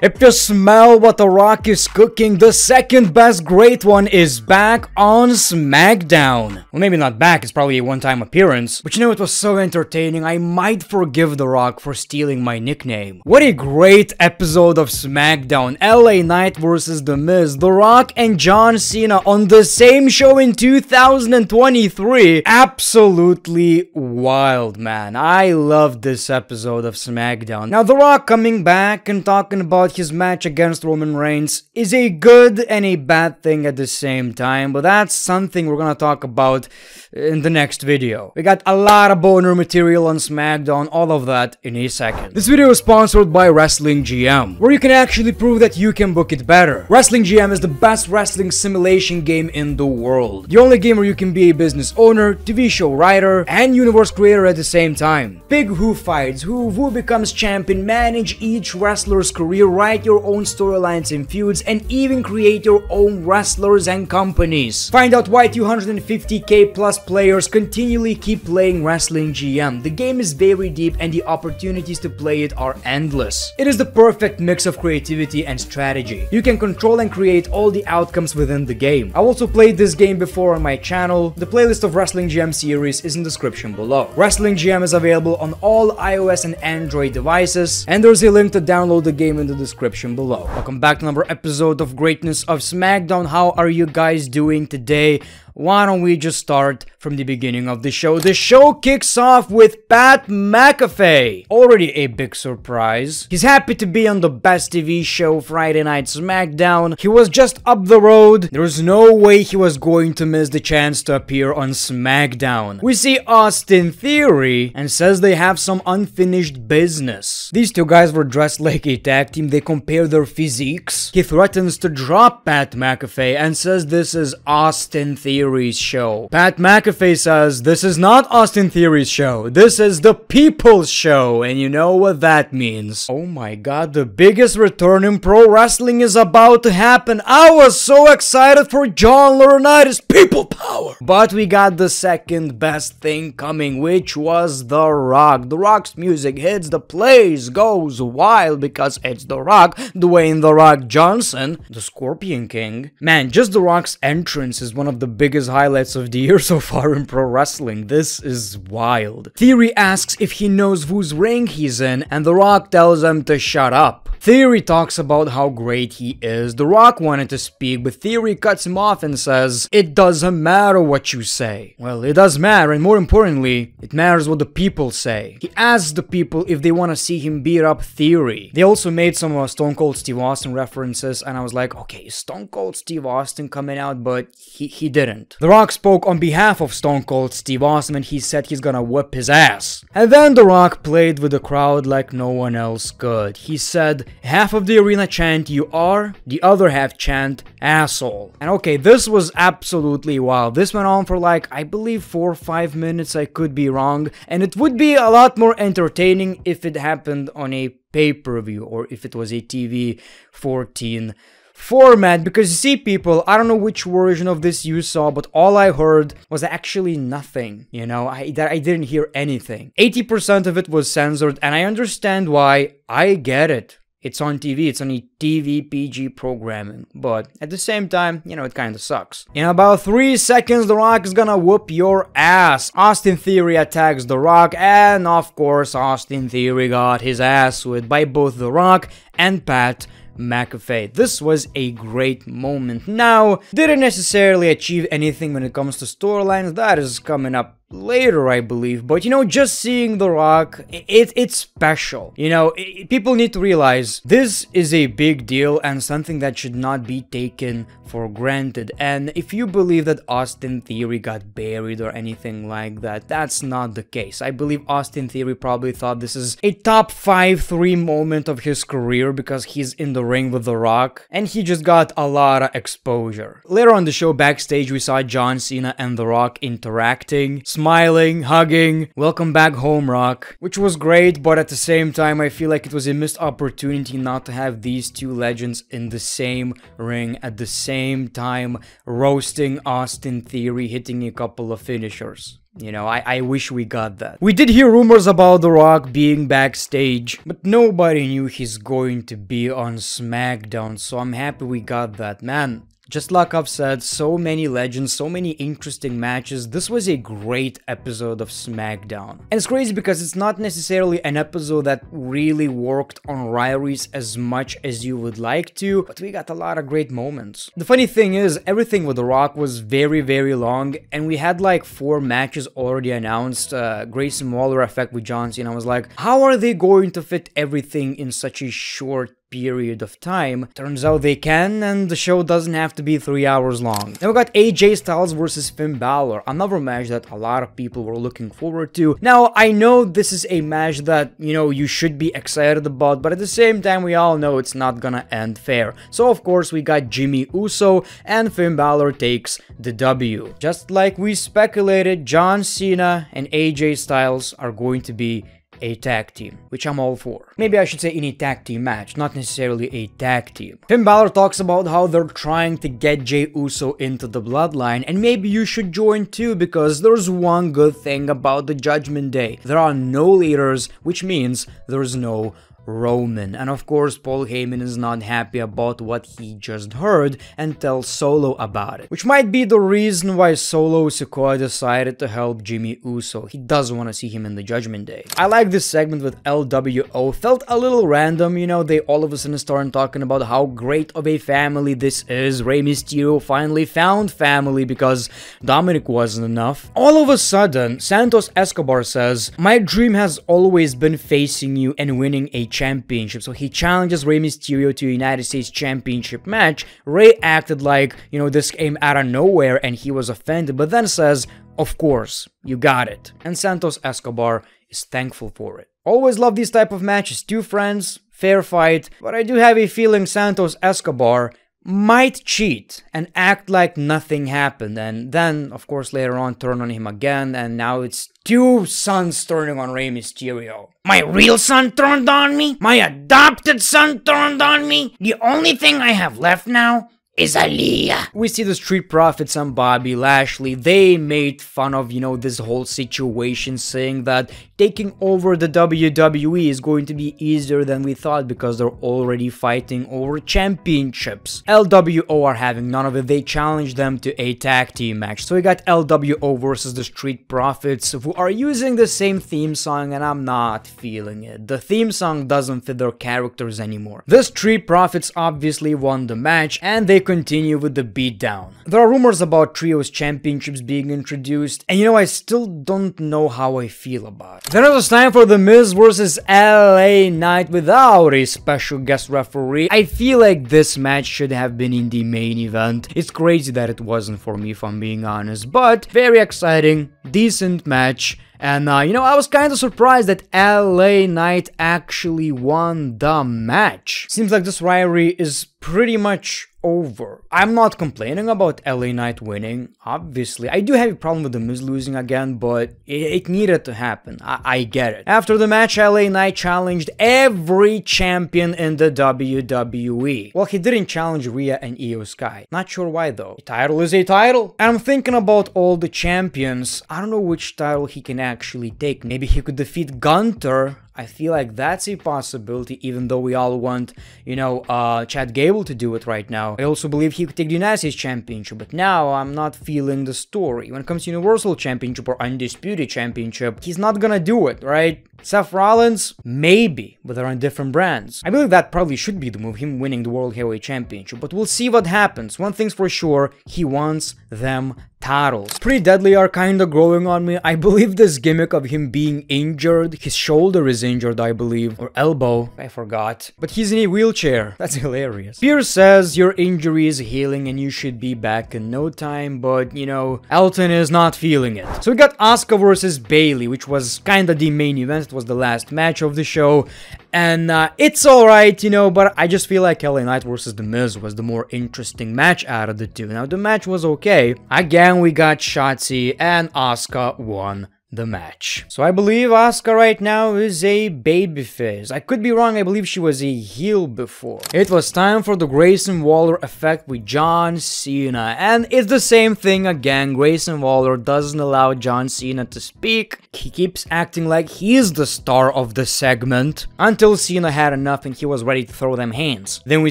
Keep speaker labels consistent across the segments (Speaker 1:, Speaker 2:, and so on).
Speaker 1: If you smell what The Rock is cooking, the second best great one is back on SmackDown. Well, maybe not back, it's probably a one-time appearance. But you know, it was so entertaining, I might forgive The Rock for stealing my nickname. What a great episode of SmackDown. LA Knight versus The Miz, The Rock and John Cena on the same show in 2023. Absolutely wild, man. I love this episode of SmackDown. Now, The Rock coming back and talking about his match against Roman Reigns is a good and a bad thing at the same time, but that's something we're gonna talk about in the next video. We got a lot of boner material on SmackDown, all of that in a second. This video is sponsored by Wrestling GM, where you can actually prove that you can book it better. Wrestling GM is the best wrestling simulation game in the world. The only game where you can be a business owner, TV show writer, and universe creator at the same time. Pick who fights, who becomes champion, manage each wrestler's career, write your own storylines and feuds, and even create your own wrestlers and companies. Find out why 250k plus players continually keep playing Wrestling GM. The game is very deep and the opportunities to play it are endless. It is the perfect mix of creativity and strategy. You can control and create all the outcomes within the game. I also played this game before on my channel. The playlist of Wrestling GM series is in the description below. Wrestling GM is available on all iOS and Android devices, and there's a link to download the game in the description below. Welcome back to another episode of Greatness of SmackDown. How are you guys doing today? Why don't we just start from the beginning of the show? The show kicks off with Pat McAfee. Already a big surprise. He's happy to be on the best TV show, Friday Night SmackDown. He was just up the road. There was no way he was going to miss the chance to appear on SmackDown. We see Austin Theory and says they have some unfinished business. These two guys were dressed like a tag team. They compare their physiques. He threatens to drop Pat McAfee and says this is Austin Theory's show. Pat McAfee says this is not Austin Theory's show. This is the people's show, and you know what that means. Oh my god, the biggest return in pro wrestling is about to happen. I was so excited for John Laurinaitis' people power. But we got the second best thing coming, which was The Rock. The Rock's music hits, the place goes wild because it's The Rock, Dwayne The Rock Johnson, the Scorpion King. Man, just The Rock's entrance is one of the biggest highlights of the year so far in pro wrestling. This is wild. Theory asks if he knows whose ring he's in, and The Rock tells him to shut up. Theory talks about how great he is. The Rock wanted to speak, but Theory cuts him off and says, "It doesn't matter what you say." Well, it does matter, and more importantly, it matters what the people say. He asks the people if they want to see him beat up Theory. They also made some Stone Cold Steve Austin references, and I was like, okay, is Stone Cold Steve Austin coming out? But he didn't. The Rock spoke on behalf of Stone Cold Steve Austin, and he said he's gonna whip his ass. And then The Rock played with the crowd like no one else could. He said, half of the arena chant "you are," the other half chant "asshole." And okay, this was absolutely wild. This went on for like, I believe 4 or 5 minutes, I could be wrong. And it would be a lot more entertaining if it happened on a pay-per-view or if it was a TV 14 format, because you see, people, I don't know which version of this you saw, but all I heard was actually nothing. You know, I didn't hear anything. 80% of it was censored, and I understand why. I get it. It's on TV, it's on a TV PG programming, but at the same time, you know, it kinda sucks. In about 3 seconds, The Rock is gonna whoop your ass. Austin Theory attacks The Rock, and of course, Austin Theory got his ass whipped by both The Rock and Pat McAfee. This was a great moment. Now, didn't necessarily achieve anything when it comes to storylines. That is coming up later, I believe, but you know, just seeing The Rock, it's special. You know, people need to realize this is a big deal and something that should not be taken for granted. And if you believe that Austin Theory got buried or anything like that, that's not the case. I believe Austin Theory probably thought this is a top 5-3 moment of his career because he's in the ring with The Rock, and he just got a lot of exposure. Later on the show, backstage, we saw John Cena and The Rock interacting, smiling, hugging, welcome back home, Rock, which was great, but at the same time, I feel like it was a missed opportunity not to have these two legends in the same ring at the same time, roasting Austin Theory, hitting a couple of finishers. You know, I wish we got that. We did hear rumors about The Rock being backstage, but nobody knew he's going to be on SmackDown, so I'm happy we got that. Man, just like I've said, so many legends, so many interesting matches. This was a great episode of SmackDown. And it's crazy because it's not necessarily an episode that really worked on rivalries as much as you would like to, but we got a lot of great moments. The funny thing is, everything with The Rock was very, very long, and we had like 4 matches already announced. Grayson Waller effect with John Cena. I was like, how are they going to fit everything in such a short period of time? Turns out they can, and the show doesn't have to be 3 hours long. Then we got AJ Styles versus Finn Balor, another match that a lot of people were looking forward to. Now, I know this is a match that, you know, you should be excited about, but at the same time, we all know it's not gonna end fair. So, of course, we got Jimmy Uso, and Finn Balor takes the W. Just like we speculated, John Cena and AJ Styles are going to be a tag team, which I'm all for. Maybe I should say in a tag team match, not necessarily a tag team. Finn Balor talks about how they're trying to get Jey Uso into the bloodline, and maybe you should join too, because there's one good thing about the Judgment Day. There are no leaders, which means there's no Roman. And of course, Paul Heyman is not happy about what he just heard and tells Solo about it, which might be the reason why Solo Sikoa decided to help Jimmy Uso. He does want to see him in the Judgment Day. I like this segment with LWO. Felt a little random, you know, they all of a sudden started talking about how great of a family this is. Rey Mysterio finally found family because Dominic wasn't enough. All of a sudden, Santos Escobar says, "My dream has always been facing you and winning a championship." So he challenges Rey Mysterio to a United States Championship match. Rey acted like, you know, this came out of nowhere and he was offended, but then says, "Of course, you got it." And Santos Escobar is thankful for it. Always love these type of matches. 2 friends, fair fight, but I do have a feeling Santos Escobar might cheat and act like nothing happened, and then of course later on turn on him again, and now it's 2 sons turning on Rey Mysterio. My real son turned on me? My adopted son turned on me? The only thing I have left now is Aaliyah. We see the Street Profits and Bobby Lashley. They made fun of, you know, this whole situation, saying that taking over the WWE is going to be easier than we thought because they're already fighting over championships. LWO are having none of it. They challenged them to a tag team match. So we got LWO versus the Street Profits, who are using the same theme song, and I'm not feeling it. The theme song doesn't fit their characters anymore. The Street Profits obviously won the match, and they continue with the beatdown. There are rumors about Trios Championships being introduced, and you know, I still don't know how I feel about it. Then it was time for The Miz versus LA Knight without a special guest referee. I feel like this match should have been in the main event. It's crazy that it wasn't for me, if I'm being honest, but very exciting, decent match. And, you know, I was kind of surprised that LA Knight actually won the match. Seems like this rivalry is pretty much over. I'm not complaining about LA Knight winning, obviously. I do have a problem with The Miz losing again, but it needed to happen. I get it. After the match, LA Knight challenged every champion in the WWE. Well, he didn't challenge Rhea and Io Sky. Not sure why though. A title is a title. And I'm thinking about all the champions. I don't know which title he can actually take. Maybe he could defeat Gunther. I feel like that's a possibility, even though we all want, you know, Chad Gable to do it right now. I also believe he could take the United States Championship, but now I'm not feeling the story. When it comes to Universal Championship or Undisputed Championship, he's not gonna do it, right? Seth Rollins? Maybe, but they're on different brands. I believe that probably should be the move, him winning the World Heavyweight Championship, but we'll see what happens. One thing's for sure, he wants them titles. Pretty Deadly are kinda growing on me. I believe this gimmick of him being injured, his shoulder is injured, I believe, or elbow, I forgot, but he's in a wheelchair. That's hilarious. Pierce says your injury is healing and you should be back in no time, but you know, Elton is not feeling it. So we got Asuka versus Bayley, which was kinda the main event. It was the last match of the show, and it's alright, you know, but I just feel like LA Knight versus The Miz was the more interesting match out of the two. Now, the match was okay. Again, we got Shotzi, and Asuka won the match. So I believe Asuka right now is a babyface. I could be wrong, I believe she was a heel before. It was time for the Grayson Waller effect with John Cena, and it's the same thing again. Grayson Waller doesn't allow John Cena to speak. He keeps acting like he's the star of the segment, until Cena had enough and he was ready to throw them hands. Then we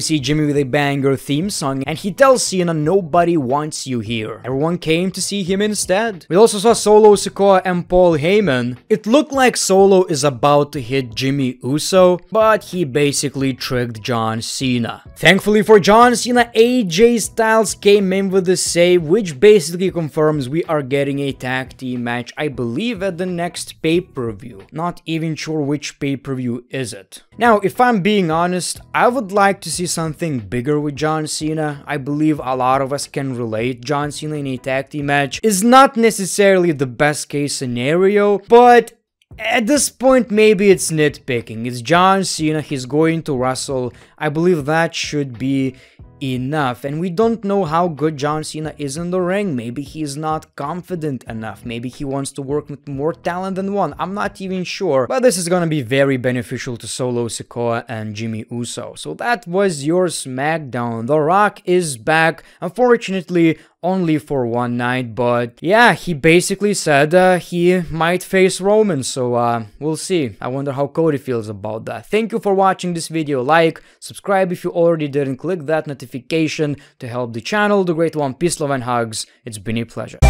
Speaker 1: see Jimmy with a banger theme song, and he tells Cena nobody wants you here. Everyone came to see him instead. We also saw Solo Sikoa and Paul Heyman. It looked like Solo is about to hit Jimmy Uso, but he basically tricked John Cena. Thankfully for John Cena, AJ Styles came in with the save, which basically confirms we are getting a tag team match, I believe at the next pay-per-view. Not even sure which pay-per-view is it. Now, if I'm being honest, I would like to see something bigger with John Cena. I believe a lot of us can relate. John Cena in a tag team match is not necessarily the best case scenario, but at this point, maybe it's nitpicking. It's John Cena, he's going to wrestle. I believe that should be enough. And we don't know how good John Cena is in the ring. Maybe he's not confident enough. Maybe he wants to work with more talent than one. I'm not even sure. But this is gonna be very beneficial to Solo Sikoa and Jimmy Uso. So that was your SmackDown. The Rock is back. Unfortunately, only for one night, but yeah, he basically said he might face Roman, so we'll see. I wonder how Cody feels about that. Thank you for watching this video. Like, subscribe if you already didn't, click that notification to help the channel. The Great One, peace, love, and hugs. It's been a pleasure.